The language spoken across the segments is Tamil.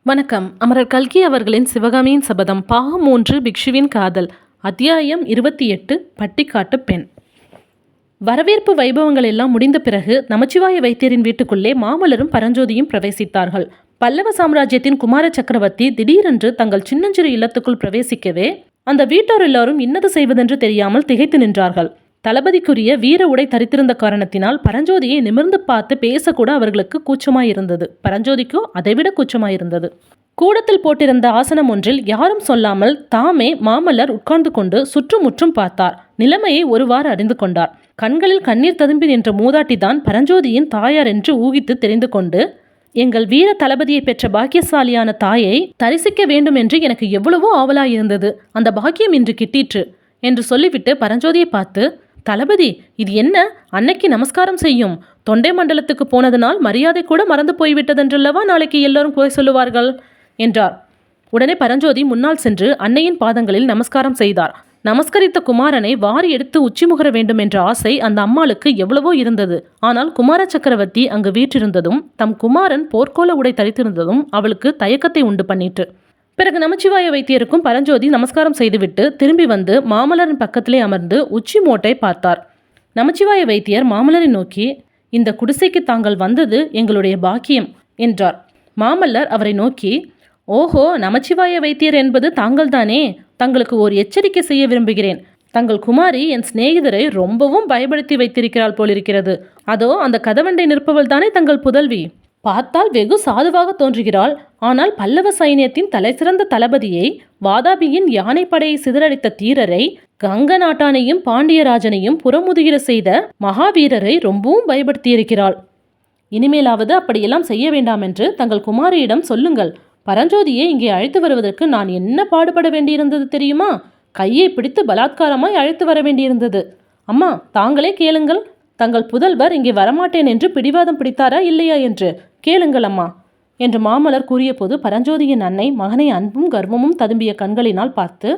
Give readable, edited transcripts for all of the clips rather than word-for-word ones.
வணக்கம். அமரர் கல்கி அவர்களின் சிவகாமியின் சபதம் பாகம் 3 பிக்ஷுவின் காதல் அத்தியாயம் 28 பட்டிக்காட்டு பெண். வரவேற்பு வைபவங்கள் எல்லாம் முடிந்த பிறகு நமச்சிவாய வைத்தியரின் வீட்டுக்குள்ளே மாமல்லரும் பரஞ்சோதியும் பிரவேசித்தார்கள். பல்லவ சாம்ராஜ்யத்தின் குமார சக்கரவர்த்தி திடீரென்று தங்கள் சின்னஞ்சிறு இல்லத்துக்குள் பிரவேசிக்கவே அந்த வீட்டார் எல்லாரும் இன்னது செய்வதென்று தெரியாமல் திகைத்து நின்றார்கள். தளபதிக்குரிய வீர உடை தரித்திருந்த காரணத்தினால் பரஞ்சோதியை நிமிர்ந்து பார்த்து பேசக்கூட அவர்களுக்கு கூச்சமாயிருந்தது. பரஞ்சோதிக்கோ அதைவிட கூச்சமாயிருந்தது. கூடத்தில் போட்டிருந்த ஆசனம் ஒன்றில் யாரும் சொல்லாமல் தாமே மாமல்லர் உட்கார்ந்து கொண்டு சுற்றுமுற்றும் பார்த்தார். நிலைமையை ஒருவாறு அறிந்து கொண்டார். கண்களில் கண்ணீர் ததும்பி நின்ற மூதாட்டிதான் பரஞ்சோதியின் தாயார் என்று ஊகித்து தெரிந்து கொண்டு, எங்கள் வீர தளபதியை பெற்ற பாக்கியசாலியான தாயை தரிசிக்க வேண்டும் என்று எனக்கு எவ்வளவோ ஆவலாயிருந்தது. அந்த பாக்கியம் இன்று கிட்டிற்று என்று சொல்லிவிட்டு பரஞ்சோதியை பார்த்து, தளபதி, இது என்ன? அன்னைக்கு நமஸ்காரம் செய்யும் தொண்டை மண்டலத்துக்கு போனதனால் மரியாதை கூட மறந்து போய்விட்டதென்றல்லவா நாளைக்கு எல்லோரும் குறை சொல்லுவார்கள் என்றார். உடனே பரஞ்சோதி முன்னால் சென்று அன்னையின் பாதங்களில் நமஸ்காரம் செய்தார். நமஸ்கரித்த குமாரனை வாரி எடுத்து உச்சி முகர வேண்டும் என்ற ஆசை அந்த அம்மாளுக்கு எவ்வளவோ இருந்தது. ஆனால் குமார சக்கரவர்த்தி அங்கு வீற்றிருந்ததும் தம் குமாரன் போர்க்கோல உடை தரித்திருந்ததும் அவளுக்கு தயக்கத்தை உண்டு பண்ணிற்று. பிறகு நமச்சிவாய வைத்தியருக்கும் பரஞ்சோதி நமஸ்காரம் செய்துவிட்டு திரும்பி வந்து மாமல்லரின் பக்கத்திலே அமர்ந்து உச்சி மோட்டை பார்த்தார். நமச்சிவாய வைத்தியர் மாமல்லரை நோக்கி, இந்த குடிசைக்கு தாங்கள் வந்தது எங்களுடைய பாக்கியம் என்றார். மாமல்லர் அவரை நோக்கி, ஓஹோ, நமச்சிவாய வைத்தியர் என்பது தாங்கள்தானே? தங்களுக்கு ஒரு எச்சரிக்கை செய்ய விரும்புகிறேன். தங்கள் குமாரி என் சிநேகிதரை ரொம்பவும் பயப்படுத்தி வைத்திருக்கிறாள் போலிருக்கிறது. அதோ அந்த கதவண்டை நிற்பவள் தானே தங்கள் புதல்வி? பார்த்தால் வெகு சாதுவாக தோன்றுகிறாள். ஆனால் பல்லவ சைன்யத்தின் தலைசிறந்த தளபதியை, வாதாபியின் யானைப்படையை சிதறடித்த தீரரை, கங்க நாட்டானையும் பாண்டியராஜனையும் புறமுதுகிற செய்த மகாவீரரை ரொம்பவும் பயப்படுத்தியிருக்கிறாள். இனிமேலாவது அப்படியெல்லாம் செய்ய வேண்டாம் என்று தங்கள் குமாரியிடம் சொல்லுங்கள். பரஞ்சோதியை இங்கே அழைத்து வருவதற்கு நான் என்ன பாடுபட வேண்டியிருந்தது தெரியுமா? கையை பிடித்து பலாத்காரமாய் அழைத்து வர வேண்டியிருந்தது. அம்மா, தாங்களே கேளுங்கள். தங்கள் புதல்வர் இங்கே வரமாட்டேன் என்று பிடிவாதம் பிடித்தாரா இல்லையா என்று கேளுங்கள் அம்மா என்று மாமல்லர் கூறிய போது பரஞ்சோதியின் அன்னை மகனை அன்பும் கர்வமும் ததும்பிய கண்களினால் பார்த்து,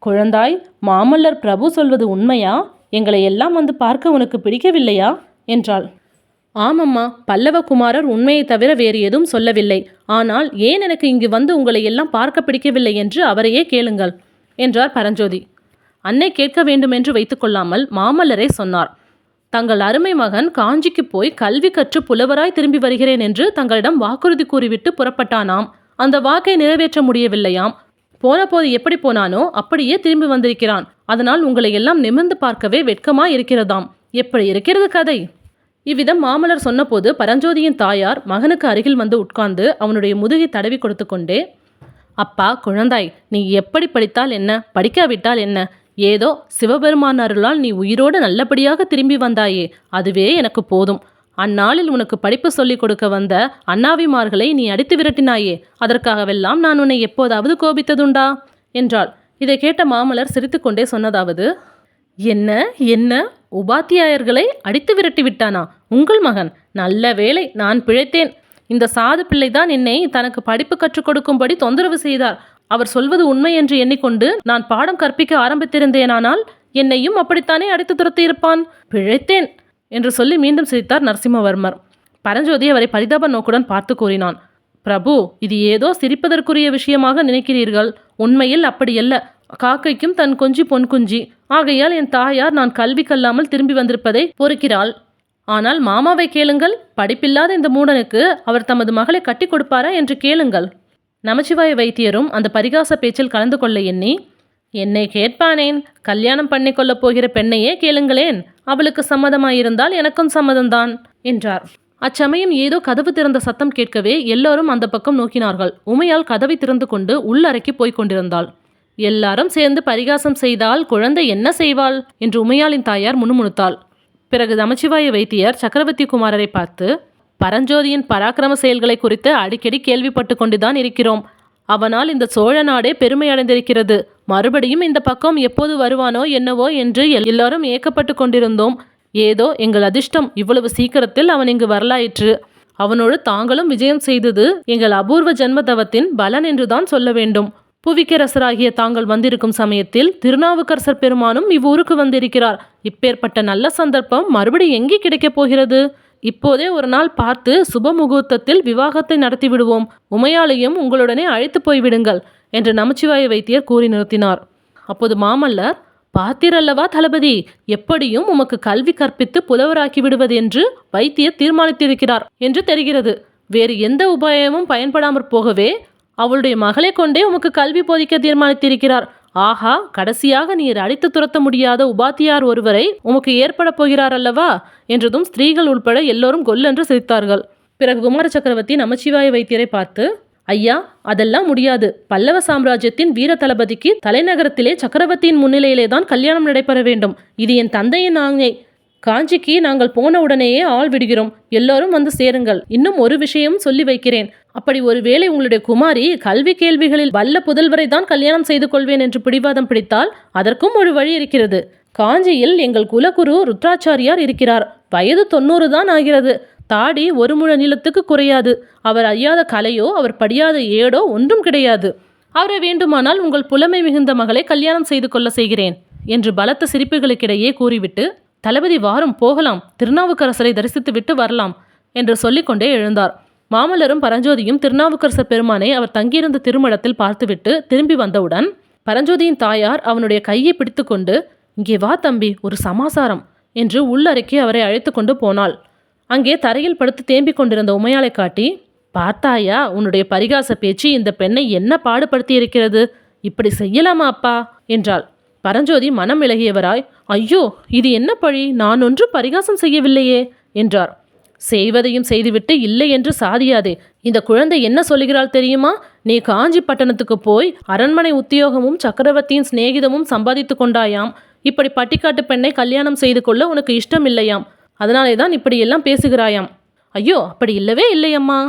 குழந்தாய், மாமல்லர் பிரபு சொல்வது உண்மையா? எங்களை எல்லாம் வந்து பார்க்க உனக்கு பிடிக்கவில்லையா என்றாள். ஆமம்மா, பல்லவ குமாரர் உண்மையை தவிர வேறு எதுவும் சொல்லவில்லை. ஆனால் ஏன் எனக்கு இங்கு வந்து உங்களை எல்லாம் பார்க்க பிடிக்கவில்லை என்று அவரையே கேளுங்கள் என்றார் பரஞ்சோதி. அன்னை கேட்க வேண்டும் என்று வைத்துக்கொள்ளாமல் மாமல்லரே சொன்னார். தங்கள் அருமை மகன் காஞ்சிக்கு போய் கல்வி கற்று புலவராய் திரும்பி வருகிறேன் என்று தங்களிடம் வாக்குறுதி கூறிவிட்டு புறப்பட்டானாம். அந்த வாக்கை நிறைவேற்ற முடியவில்லையாம். போன போது எப்படி போனானோ அப்படியே திரும்பி வந்திருக்கிறான். அதனால் உங்களை எல்லாம் நிமிர்ந்து பார்க்கவே வெட்கமாய் இருக்கிறதாம். எப்படி இருக்கிறது கதை? இவ்விதம் மாமல்லர் சொன்னபோது பரஞ்சோதியின் தாயார் மகனுக்கு அருகில் வந்து உட்கார்ந்து அவனுடைய முதுகை தடவி கொடுத்து கொண்டே, அப்பா, குழந்தாய், நீ எப்படி படித்தால் என்ன, படிக்காவிட்டால் என்ன? ஏதோ சிவபெருமான் அருளால் நீ உயிரோடு நல்லபடியாக திரும்பி வந்தாயே, அதுவே எனக்கு போதும். அந்நாளில் உனக்கு படிப்பு சொல்லிக் கொடுக்க வந்த அண்ணாவிமார்களை நீ அடித்து விரட்டினாயே, அதற்காகவெல்லாம் நான் உன்னை எப்போதாவது கோபித்ததுண்டா என்றாள். இதை கேட்ட மாமல்லர் சிரித்துக்கொண்டே சொன்னதாவது, என்ன என்ன உபாத்தியாயர்களை அடித்து விரட்டி விட்டானா உங்கள் மகன்? நல்ல வேளை, நான் பிழைத்தேன். இந்த சாது பிள்ளைதான் என்னை தனக்கு படிப்பு கற்றுக் கொடுக்கும்படி தொந்தரவு செய்தார். அவர் சொல்வது உண்மை என்று எண்ணிக்கொண்டு நான் பாடம் கற்பிக்க ஆரம்பித்திருந்தேனானால் என்னையும் அப்படித்தானே அடித்து துரத்தி இருப்பான். பிழைத்தேன் என்று சொல்லி மீண்டும் சிரித்தார் நரசிம்மவர்மர். பரஞ்சோதி அவரை பரிதாப நோக்குடன் பார்த்து கூறினான், பிரபு, இது ஏதோ சிரிப்பதற்குரிய விஷயமாக நினைக்கிறீர்கள். உண்மையில் அப்படியல்ல. காக்கைக்கும் தன் குஞ்சு பொன் குஞ்சி. ஆகையால் என் தாயார் நான் கல்வி கல்லாமல் திரும்பி வந்திருப்பதை பொறுக்கிறாள். ஆனால் மாமாவை கேளுங்கள். படிப்பில்லாத இந்த மூடனுக்கு அவர் தமது மகளை கட்டி கொடுப்பாரா என்று கேளுங்கள். நமச்சிவாய வைத்தியரும் அந்த பரிகாச பேச்சில் கலந்து கொள்ள எண்ணி, என்னை கேட்பானேன்? கல்யாணம் பண்ணி கொள்ளப் போகிற பெண்ணையே கேளுங்களேன். அவளுக்கு சம்மதமாயிருந்தால் எனக்கும் சம்மதம்தான் என்றார். அச்சமயம் ஏதோ கதவு திறந்த சத்தம் கேட்கவே எல்லோரும் அந்த பக்கம் நோக்கினார்கள். உமையால் கதவை திறந்து கொண்டு உள்ளறைக்கு போய்க் கொண்டிருந்தாள். எல்லாரும் சேர்ந்து பரிகாசம் செய்தால் குழந்தை என்ன செய்வாள் என்று உமையாளின் தாயார் முணுமுணுத்தாள். பிறகு நமச்சிவாய வைத்தியர் சக்கரவர்த்தி குமாரரை பார்த்து, பரஞ்சோதியின் பராக்கிரம செயல்களை குறித்து அடிக்கடி கேள்விப்பட்டு கொண்டுதான் இருக்கிறோம். அவனால் இந்த சோழ நாடே பெருமை அடைந்திருக்கிறது. மறுபடியும் இந்த பக்கம் எப்போது வருவானோ என்னவோ என்று எல்லாரும் ஏக்கப்பட்டு கொண்டிருந்தோம். ஏதோ எங்கள் அதிர்ஷ்டம், இவ்வளவு சீக்கிரத்தில் அவன் இங்கு வரலாயிற்று. அவனோடு தாங்களும் விஜயம் செய்தது எங்கள் அபூர்வ ஜன்மதவத்தின் பலன் என்றுதான் சொல்ல வேண்டும். புவிக்கரசராகிய தாங்கள் வந்திருக்கும் சமயத்தில் திருநாவுக்கரசர் பெருமானும் இவ்வூருக்கு வந்திருக்கிறார். இப்பேற்பட்ட நல்ல சந்தர்ப்பம் மறுபடி எங்கே கிடைக்கப் போகிறது இப்போதே ஒரு நாள் பார்த்து சுப முகூர்த்தத்தில் விவாகத்தை நடத்தி விடுவோம். உமையாளையும் உங்களுடனே அழைத்து போய்விடுங்கள் என்று நமச்சிவாய வைத்தியர் கூறி நிறுத்தினார். அப்போது மாமல்லர், பார்த்தீரல்லவா தளபதி, எப்படியும் உமக்கு கல்வி கற்பித்து புலவராக்கி விடுவது என்று வைத்தியர் தீர்மானித்திருக்கிறார் என்று தெரிகிறது. வேறு எந்த உபாயமும் பயன்படாமற் போகவே அவளுடைய மகளை கொண்டே உமக்கு கல்வி போதிக்க தீர்மானித்திருக்கிறார். ஆஹா, கடைசியாக நீர் அடித்து துரத்த முடியாத உபாத்தியார் ஒருவரை உமக்கு ஏற்பட போகிறார் அல்லவா என்றதும் ஸ்திரீகள் உள்பட எல்லோரும் கொல்லென்று சிரித்தார்கள். பிறகு குமார சக்கரவர்த்தி நமச்சிவாய வைத்தியரை பார்த்து, ஐயா, அதெல்லாம் முடியாது. பல்லவ சாம்ராஜ்யத்தின் வீர தளபதிக்கு தலைநகரத்திலே சக்கரவர்த்தியின் முன்னிலையிலே தான் கல்யாணம் நடைபெற வேண்டும். இது என் தந்தையின் ஆணை. காஞ்சிக்கு நாங்கள் போன உடனேயே ஆள் விடுகிறோம். எல்லோரும் வந்து சேருங்கள். இன்னும் ஒரு விஷயம் சொல்லி வைக்கிறேன். அப்படி ஒருவேளை உங்களுடைய குமாரி கல்வி கேள்விகளில் வல்ல புதல்வரை தான் கல்யாணம் செய்து கொள்வேன் என்று பிடிவாதம் பிடித்தால் அதற்கும் ஒரு வழி இருக்கிறது. காஞ்சியில் எங்கள் குலகுரு ருத்ராச்சாரியார் இருக்கிறார். வயது 90 தான் ஆகிறது. தாடி ஒரு முழ நீளத்துக்கு குறையாது. அவர் அறியாத கலையோ அவர் படியாத ஏடோ ஒன்றும் கிடையாது. அவரை வேண்டுமானால் உங்கள் புலமை மிகுந்த மகளை கல்யாணம் செய்து கொள்ள செய்கிறேன் என்று பலத்த சிரிப்புகளுக்கிடையே கூறிவிட்டு, தளபதி வாரும் போகலாம், திருநாவுக்கரசரை தரிசித்து விட்டு வரலாம் என்று சொல்லிக்கொண்டே எழுந்தார். மாமல்லரும் பரஞ்சோதியும் திருநாவுக்கரசர் பெருமானை அவர் தங்கியிருந்த திருமணத்தில் பார்த்துவிட்டு திரும்பி வந்தவுடன் பரஞ்சோதியின் தாயார் அவனுடைய கையை பிடித்து கொண்டு, இங்கே வா தம்பி, ஒரு சமாசாரம் என்று உள்ளறைக்கி அவரை அழைத்து கொண்டு போனாள். அங்கே தரையில் படுத்து தேம்பிக் கொண்டிருந்த உமையாளை காட்டி, பார்த்தாயா, உன்னுடைய பரிகாச பேச்சு இந்த பெண்ணை என்ன பாடுபடுத்தி இருக்கிறது. இப்படி செய்யலாமா அப்பா என்றாள். பரஞ்சோதி மனம் விலகியவராய், ஐயோ, இது என்ன பழி, நான் ஒன்றும் பரிகாசம் செய்யவில்லையே என்றார். செய்வதையும் செய்துவிட்டு இல்லை என்று சாதியாதே. இந்த குழந்தை என்ன சொல்லுகிறாள் தெரியுமா? நீ காஞ்சி பட்டணத்துக்கு போய் அரண்மனை உத்தியோகமும் சக்கரவர்த்தியின் சிநேகிதமும் சம்பாதித்து கொண்டாயாம். இப்படி பட்டிக்காட்டு பெண்ணை கல்யாணம் செய்து கொள்ள உனக்கு இஷ்டம் இல்லையாம். அதனாலே தான் இப்படியெல்லாம் பேசுகிறாயாம். ஐயோ, அப்படி இல்லவே இல்லையம்மா.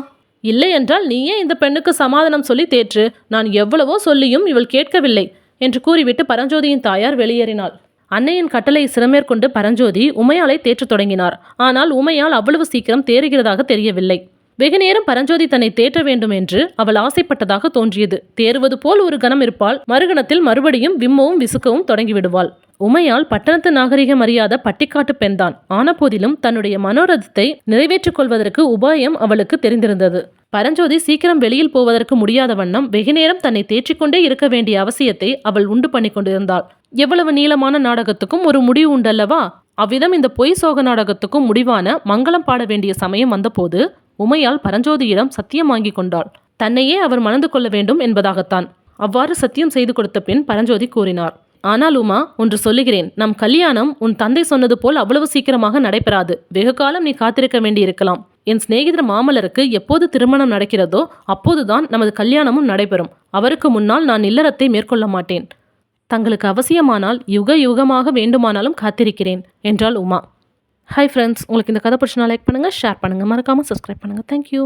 இல்லை என்றால் நீயே இந்த பெண்ணுக்கு சமாதானம் சொல்லி தேற்று. நான் எவ்வளவோ சொல்லியும் இவள் கேட்கவில்லை என்று கூறிவிட்டு பரஞ்சோதியின் தாயார் வெளியேறினாள். அன்னையின் கட்டளை சிரமேற்கொண்டு பரஞ்சோதி உமையாளை தேற்றத் தொடங்கினார். ஆனால் உமையால் அவ்வளவு சீக்கிரம் தேறுகிறதாக தெரியவில்லை. வெகுநேரம் பரஞ்சோதி தன்னை தேற்ற வேண்டும் என்று அவள் ஆசைப்பட்டதாக தோன்றியது. தேறுவது போல் ஒரு கணம் இருப்பாள், மறுகணத்தில் மறுபடியும் விம்மவும் விசுக்கவும் தொடங்கிவிடுவாள். உமையால் பட்டணத்து நாகரிகம் அறியாத பட்டிக்காட்டு பெண்தான். ஆன போதிலும் தன்னுடைய மனோரதத்தை நிறைவேற்றிக் கொள்வதற்கு உபாயம் அவளுக்கு தெரிந்திருந்தது. பரஞ்சோதி சீக்கிரம் வெளியில் போவதற்கு முடியாத வண்ணம் வெகுநேரம் தன்னை தேற்றிக்கொண்டே இருக்க வேண்டிய அவசியத்தை அவள் உண்டு பண்ணி கொண்டிருந்தாள். எவ்வளவு நீளமான நாடகத்துக்கும் ஒரு முடிவு உண்டல்லவா? அவ்விதம் இந்த பொய் சோக நாடகத்துக்கும் முடிவான மங்களம் பாட வேண்டிய சமயம் வந்தபோது உமையால் பரஞ்சோதியிடம் சத்தியம் வாங்கி கொண்டாள். தன்னையே அவர் மணந்து கொள்ள வேண்டும் என்பதாகத்தான். அவ்வாறு சத்தியம் செய்து கொடுத்த பின் பரஞ்சோதி கூறினார், ஆனால் உமா, ஒன்று சொல்லுகிறேன். நம் கல்யாணம் உன் தந்தை சொன்னது போல் அவ்வளவு சீக்கிரமாக நடைபெறாது. வெகு காலம் நீ காத்திருக்க வேண்டியிருக்கலாம். என் சிநேகிதர் மாமல்லருக்கு எப்போது திருமணம் நடக்கிறதோ அப்போதுதான் நமது கல்யாணமும் நடைபெறும். அவருக்கு முன்னால் நான் இல்லறத்தை மேற்கொள்ள மாட்டேன். தங்களுக்கு அவசியமானால் யுக யுகமாக வேண்டுமானாலும் காத்திருக்கிறேன் என்றாள் உமா. ஹாய் ஃப்ரெண்ட்ஸ், உங்களுக்கு இந்த கதை பிடிச்சினா லைக் பண்ணுங்கள், ஷேர் பண்ணுங்கள், மறக்காமல் சப்ஸ்கிரைப் பண்ணுங்கள். தேங்க்யூ.